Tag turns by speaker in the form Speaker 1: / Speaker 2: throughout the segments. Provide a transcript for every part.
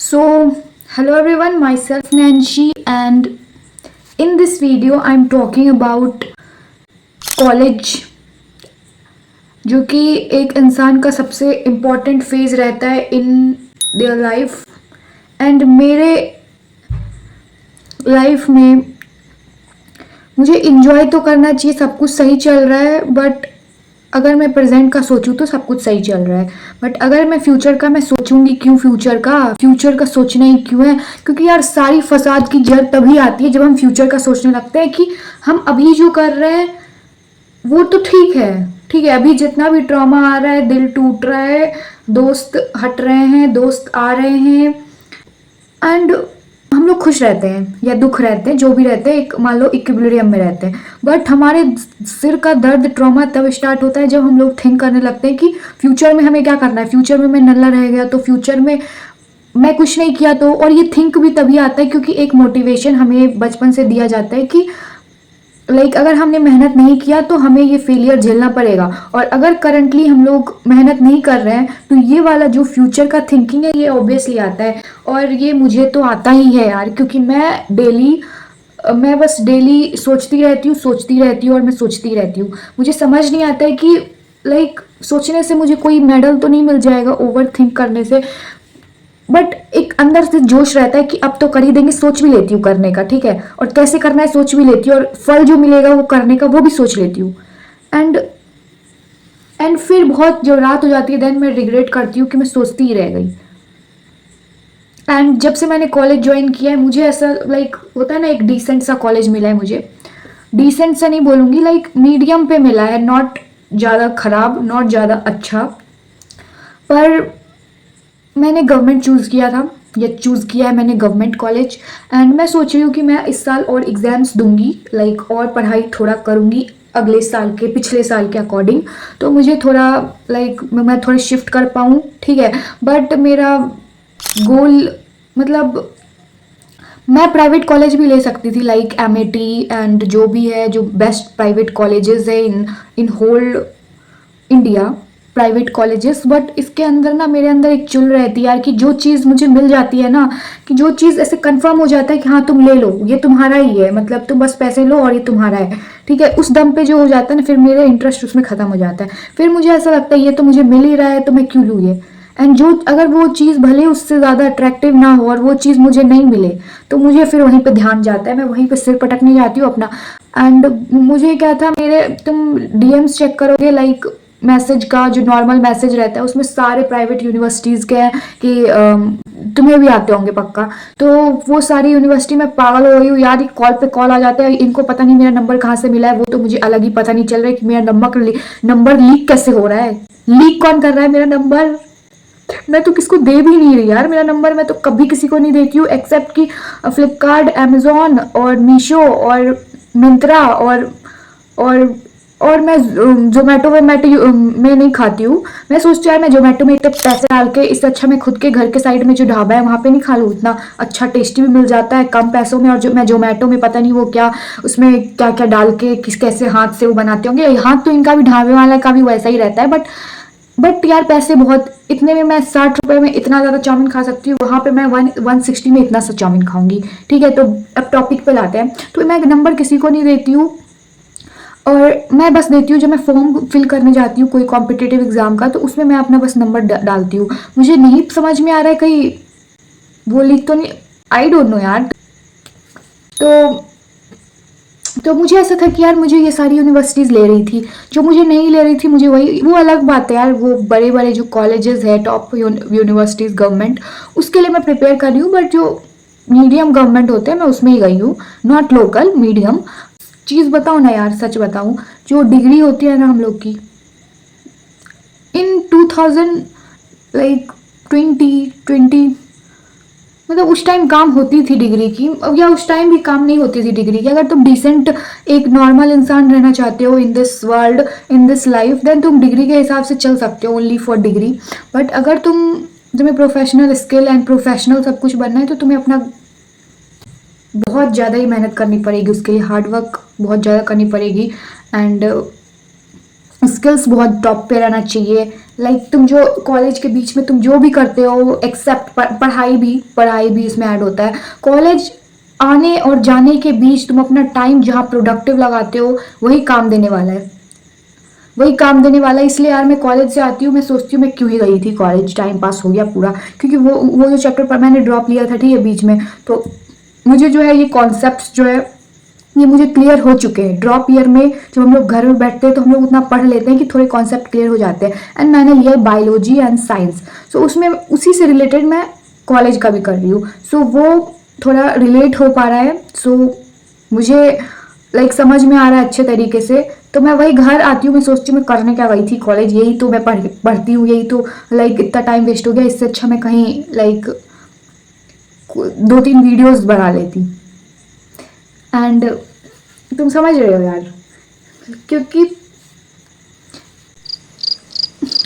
Speaker 1: So, hello everyone, myself Nancy, and in this video, I'm talking about college, जो कि एक इंसान का सबसे इम्पॉर्टेंट फेज रहता है इन देयर लाइफ। एंड मेरे लाइफ में मुझे इंजॉय तो करना चाहिए, सब कुछ सही चल रहा है, बट अगर मैं प्रेजेंट का सोचूं तो सब कुछ सही चल रहा है। बट अगर मैं फ्यूचर का मैं सोचूंगी, क्यों फ्यूचर का सोचना ही क्यों है? क्योंकि यार सारी फसाद की जड़ तभी आती है जब हम फ्यूचर का सोचने लगते हैं कि हम अभी जो कर रहे हैं वो तो ठीक है, अभी जितना भी ट्रॉमा आ रहा है, दिल टूट रहा है, दोस्त हट रहे हैं, दोस्त आ रहे हैं, एंड हम लोग खुश रहते हैं या दुख रहते हैं, जो भी रहते हैं, एक मान लो इक्विलिब्रियम में रहते हैं। बट हमारे सिर का दर्द, ट्रॉमा तब स्टार्ट होता है जब हम लोग थिंक करने लगते हैं कि फ्यूचर में हमें क्या करना है, फ्यूचर में मैं नल्ला रह गया तो, फ्यूचर में मैं कुछ नहीं किया तो। और ये थिंक भी तभी आता है क्योंकि एक मोटिवेशन हमें बचपन से दिया जाता है कि अगर हमने मेहनत नहीं किया तो हमें ये फेलियर झेलना पड़ेगा। और अगर करंटली हम लोग मेहनत नहीं कर रहे हैं तो ये वाला जो फ्यूचर का थिंकिंग है ये ऑब्वियसली आता है। और ये मुझे तो आता ही है यार, क्योंकि मैं बस डेली सोचती रहती हूँ और मैं सोचती रहती हूँ। मुझे समझ नहीं आता है कि सोचने से मुझे कोई मेडल तो नहीं मिल जाएगा ओवर थिंक करने से, बट एक अंदर से जोश रहता है कि अब तो कर ही देंगे। सोच भी लेती हूँ करने का, ठीक है, और कैसे करना है सोच भी लेती हूँ, और फल जो मिलेगा वो करने का वो भी सोच लेती हूँ। एंड एंड फिर बहुत जो रात हो जाती है देन मैं रिग्रेट करती हूँ कि मैं सोचती ही रह गई। एंड जब से मैंने कॉलेज ज्वाइन किया है मुझे ऐसा होता है ना, एक डिसेंट सा कॉलेज मिला है मुझे। डिसेंट सा नहीं बोलूँगी, मीडियम पे मिला है, नॉट ज़्यादा खराब, नॉट ज़्यादा अच्छा। पर मैंने गवर्नमेंट चूज़ किया था, या चूज़ किया है मैंने गवर्नमेंट कॉलेज। एंड मैं सोच रही हूँ कि मैं इस साल और एग्ज़ाम्स दूंगी, और पढ़ाई थोड़ा करूँगी अगले साल के, पिछले साल के अकॉर्डिंग, तो मुझे थोड़ा मैं थोड़ा शिफ्ट कर पाऊँ, ठीक है। बट मेरा गोल मैं प्राइवेट कॉलेज भी ले सकती थी, MAT एंड जो भी है, जो बेस्ट प्राइवेट कॉलेजेस है in whole India, private colleges. But इसके अंदर ना मेरे अंदर एक चुल रहती है यार, कि जो चीज़ मुझे मिल जाती है ना, कि जो चीज़ ऐसे कंफर्म हो जाता है कि हाँ तुम ले लो, ये तुम्हारा ही है, तुम बस पैसे लो और ये तुम्हारा है, ठीक है, उस दम पे जो हो जाता है ना, फिर मेरा इंटरेस्ट उसमें ख़त्म हो जाता है। फिर मुझे ऐसा लगता है ये तो मुझे मिल ही रहा है तो मैं क्यों लूँ ये। एंड जो अगर वो चीज़ भले उससे ज़्यादा अट्रैक्टिव ना हो और वो चीज़ मुझे नहीं मिले तो मुझे फिर वहीं पे ध्यान जाता है, मैं वहीं पे सिर पटकने जाती हूँ अपना। एंड मुझे क्या था, तुम डीएम्स चेक करोगे, मैसेज का जो नॉर्मल मैसेज रहता है उसमें सारे प्राइवेट यूनिवर्सिटीज़ के हैं कि तुम्हें भी आते होंगे पक्का। तो वो सारी यूनिवर्सिटी में पागल हो गई हूँ यार, कॉल पे कॉल आ जाता है, इनको पता नहीं मेरा नंबर कहाँ से मिला है, वो तो मुझे अलग ही पता नहीं चल रहा है कि मेरा नंबर लीक कैसे हो रहा है, लीक कौन कर रहा है मेरा नंबर। मैं तो किसको दे भी नहीं रही यार मेरा नंबर, मैं तो कभी किसी को नहीं देती हूँ, एक्सेप्ट कि फ्लिपकार्ट, अमेजोन और मीशो और मिंत्रा और और मैं जोमेटो में नहीं खाती हूँ। मैं सोचती हूँ यार मैं जोमेटो में इतने पैसे डाल के, इससे अच्छा मैं खुद के घर के साइड में जो ढाबा है वहाँ पे नहीं खा लूँ, इतना अच्छा टेस्टी भी मिल जाता है कम पैसों में। और जो मैं जोमेटो में पता नहीं वो क्या, उसमें क्या क्या डाल के कैसे हाथ से वो बनाते होंगे, हाथ तो इनका भी ढाबे वाला का भी वैसा ही रहता है। बट यार पैसे बहुत, इतने में मैं 60 रुपए में इतना ज़्यादा चाउमीन खा सकती हूँ, वहाँ पे मैं 160 में इतना सा चाउमीन खाऊंगी, ठीक है। तो अब टॉपिक पे लाते हैं, तो मैं नंबर किसी को नहीं देती हूँ, और मैं बस देती हूँ जब मैं फॉर्म फिल करने जाती हूँ कोई कॉम्पिटिटिव एग्जाम का, तो उसमें मैं अपना बस नंबर डालती हूँ। मुझे नहीं समझ में आ रहा है कहीं वो लिख तो नहीं, आई डोंट नो यार। तो तो मुझे ऐसा था कि यार मुझे ये सारी यूनिवर्सिटीज़ ले रही थी, जो मुझे नहीं ले रही थी मुझे वही, वो अलग बात है यार, वो बड़े बड़े जो कॉलेजेस है, टॉप यूनिवर्सिटीज़ गवर्नमेंट, उसके लिए मैं प्रिपेयर कर रही हूँ। बट जो मीडियम गवर्नमेंट होते हैं मैं उसमें ही गई हूँ, नॉट लोकल, मीडियम। चीज़ बताऊँ ना यार, सच बताऊँ, जो डिग्री होती है ना हम लोग की इन 2000 2020, उस टाइम काम होती थी डिग्री की, या उस टाइम भी काम नहीं होती थी डिग्री की। अगर तुम डिसेंट एक नॉर्मल इंसान रहना चाहते हो in this world, in this life, then तुम डिग्री के हिसाब से चल सकते हो, ओनली फॉर डिग्री। बट अगर तुम्हें प्रोफेशनल स्किल एंड प्रोफेशनल सब कुछ बनना है तो तुम्हें अपना बहुत ज़्यादा ही मेहनत करनी पड़ेगी, उसके लिए हार्ड वर्क बहुत ज़्यादा करनी पड़ेगी, एंड स्किल्स बहुत टॉप पे रहना चाहिए, लाइक तुम जो कॉलेज के बीच में तुम जो भी करते हो एक्सेप्ट पढ़ाई भी इसमें ऐड होता है। कॉलेज आने और जाने के बीच तुम अपना टाइम जहाँ प्रोडक्टिव लगाते हो वही काम देने वाला है, वही काम देने वाला है। इसलिए यार मैं कॉलेज से आती हूँ, मैं सोचती हूँ मैं क्यों ही गई थी कॉलेज, टाइम पास हो गया पूरा। क्योंकि वो जो चैप्टर पर मैंने ड्रॉप लिया था, ठीक है, बीच में, तो मुझे जो है ये कॉन्सेप्ट्स जो है ये मुझे क्लियर हो चुके हैं। ड्रॉप ईयर में जब हम लोग घर में बैठते हैं तो हम लोग उतना पढ़ लेते हैं कि थोड़े कॉन्सेप्ट क्लियर हो जाते हैं। एंड मैंने लिया बायोलॉजी एंड साइंस, सो उसमें उसी से रिलेटेड मैं कॉलेज का भी कर रही हूँ। सो वो थोड़ा रिलेट हो पा रहा है। सो मुझे लाइक समझ में आ रहा है अच्छे तरीके से। तो मैं वही घर आती हूँ, मैं सोचती हूँ मैं करने क्या गई थी कॉलेज, यही तो मैं पढ़ती हूँ, यही तो लाइक इतना टाइम वेस्ट हो गया, इससे अच्छा मैं कहीं लाइक 2-3 वीडियोस बना लेती। एंड तुम समझ रहे हो यार, क्योंकि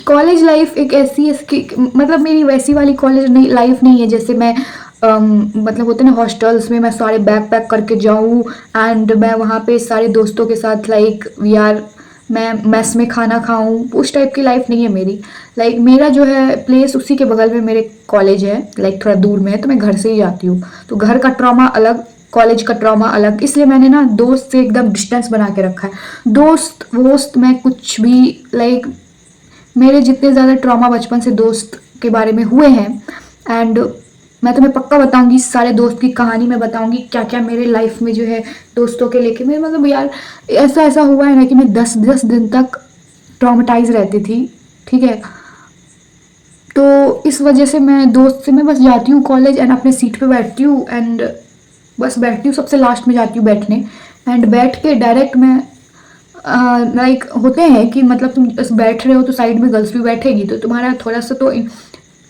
Speaker 1: कॉलेज लाइफ एक ऐसी इसकी मतलब मेरी वैसी वाली कॉलेज नहीं लाइफ नहीं है जैसे मैं मतलब होते ना हॉस्टल्स में मैं सारे बैग पैक करके जाऊँ एंड मैं वहाँ पे सारे दोस्तों के साथ लाइक वी आर मैं मेस में खाना खाऊं, उस टाइप की लाइफ नहीं है मेरी। लाइक मेरा जो है प्लेस उसी के बगल में मेरे कॉलेज है, लाइक थोड़ा दूर में है, तो मैं घर से ही जाती हूँ। तो घर का ट्रॉमा अलग, कॉलेज का ट्रॉमा अलग, इसलिए मैंने ना दोस्त से एकदम डिस्टेंस बना के रखा है। दोस्त वोस्त मैं कुछ भी लाइक मेरे जितने ज़्यादा ट्रॉमा बचपन से दोस्त के बारे में हुए हैं एंड मैं तुम्हें पक्का बताऊंगी, सारे दोस्त की कहानी मैं बताऊंगी क्या क्या मेरे लाइफ में जो है दोस्तों के लेके मेरे मतलब यार ऐसा ऐसा हुआ है ना कि मैं 10-10 दिन तक ट्रॉमेटाइज रहती थी, ठीक है। तो इस वजह से मैं दोस्त से मैं बस जाती हूँ कॉलेज एंड अपने सीट पे बैठती हूँ एंड बस बैठती हूँ, सबसे लास्ट में जाती हूँ बैठने एंड बैठ के डायरेक्ट मैं लाइक होते हैं कि मतलब तुम बस बैठ रहे हो तो साइड में गर्ल्स भी बैठेगी तो तुम्हारा थोड़ा सा तो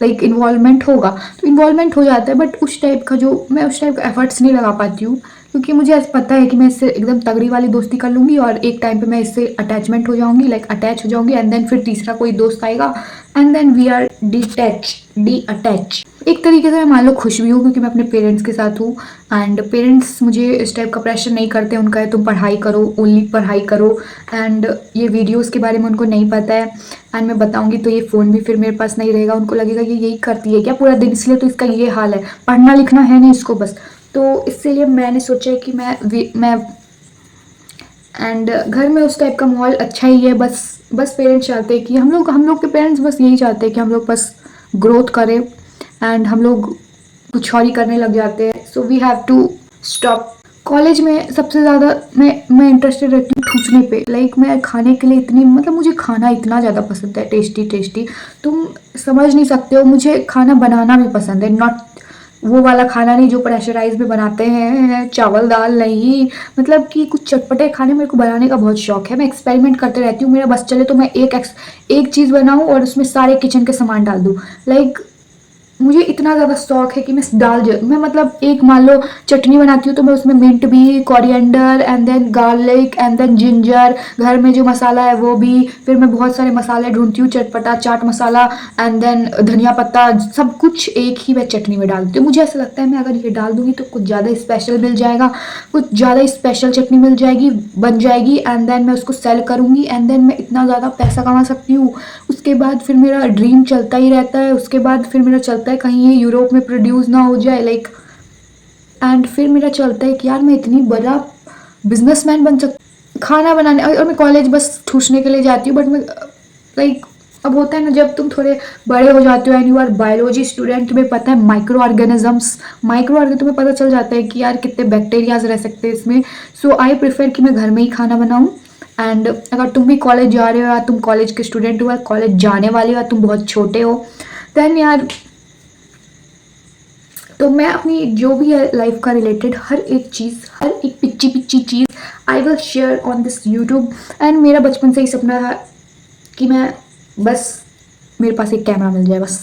Speaker 1: लाइक इन्वॉल्वमेंट होगा, तो इन्वॉल्वमेंट हो जाता है। बट उस टाइप का जो मैं उस टाइप का एफर्ट्स नहीं लगा पाती हूँ क्योंकि मुझे ऐसा पता है कि मैं इससे एकदम तगड़ी वाली दोस्ती कर लूँगी और एक टाइम पे मैं इससे अटैचमेंट हो जाऊँगी, लाइक अटैच हो जाऊँगी एंड देन फिर तीसरा कोई दोस्त आएगा and then we are detach. एक तरीके से मैं मान लो खुश भी हूँ क्योंकि मैं अपने पेरेंट्स के साथ हूँ एंड पेरेंट्स मुझे इस टाइप का प्रेशर नहीं करते। उनका है तुम पढ़ाई करो, ओनली पढ़ाई करो एंड ये वीडियोस के बारे में उनको नहीं पता है एंड मैं बताऊंगी तो ये फ़ोन भी फिर मेरे पास नहीं रहेगा। उनको लगेगा कि यही करती है क्या पूरा दिन, इसलिए तो इसका ये हाल है, पढ़ना लिखना है नहीं इसको बस। तो इसलिए मैंने सोचा कि मैं एंड घर में उस टाइप का माहौल अच्छा ही है। बस पेरेंट्स चाहते हैं कि हम लोग के पेरेंट्स बस यही चाहते हैं कि हम लोग बस ग्रोथ करें एंड हम लोग कुछ और ही करने लग जाते हैं। So we have to stop. College में सबसे ज़्यादा मैं इंटरेस्टेड रहती हूँ ठूसने पे, लाइक मैं खाने के लिए इतनी मतलब मुझे खाना इतना ज़्यादा पसंद है, टेस्टी टेस्टी, तुम समझ नहीं सकते हो। मुझे खाना बनाना भी पसंद है, नॉट वो वाला खाना नहीं जो प्रेशराइज में बनाते हैं, चावल दाल नहीं, मतलब कि कुछ चटपटे खाने मेरे को बनाने का बहुत शौक है। मैं एक्सपेरिमेंट करते रहती हूँ, मेरा बस चले तो मैं एक चीज़ बनाऊँ और उसमें सारे किचन के सामान डाल दूँ। लाइक मुझे इतना ज़्यादा शौक है कि मैं मतलब एक मान लो चटनी बनाती हूँ तो मैं उसमें मिंट भी, coriander and then garlic and then ginger, घर में जो मसाला है वो भी, फिर मैं बहुत सारे मसाले ढूंढती हूँ, चटपटा चाट मसाला एंड देन धनिया पत्ता, सब कुछ एक ही मैं चटनी में डालती हूँ। मुझे ऐसा लगता है मैं अगर ये डाल दूँगी तो कुछ ज़्यादा स्पेशल मिल जाएगा, कुछ ज़्यादा स्पेशल चटनी मिल जाएगी, बन जाएगी एंड देन मैं उसको सेल करूँगी एंड देन मैं इतना ज़्यादा पैसा कमा सकती हूँ। उसके बाद फिर मेरा ड्रीम चलता ही रहता है, उसके बाद फिर मेरा चलता है कहीं ये यूरोप में प्रोड्यूस ना हो जाए लाइक, एंड फिर मेरा चलता है कि यार मैं इतनी बड़ा बिजनेसमैन बन सकती खाना बनाने। और मैं कॉलेज बस ठूसने के लिए जाती हूँ बट मैं लाइक अब होता है ना जब तुम थोड़े बड़े हो जाते हो and you are biology student, तुम्हें पता है माइक्रो ऑर्गेनिज्म तुम्हें पता चल जाता है कि यार कितने बैक्टीरियाज रह सकते हैं इसमें। सो आई प्रेफर कि मैं घर में ही खाना बनाऊँ। एंड अगर तुम भी कॉलेज जा रहे हो या तुम कॉलेज के स्टूडेंट हो या कॉलेज जाने वाले हो या तुम बहुत छोटे हो देन यार, तो मैं अपनी जो भी है लाइफ का रिलेटेड हर एक चीज़, हर एक पिच्ची पिच्ची चीज़ I will share on this YouTube. And मेरा बचपन से ही सपना था कि मैं बस मेरे पास एक कैमरा मिल जाए बस।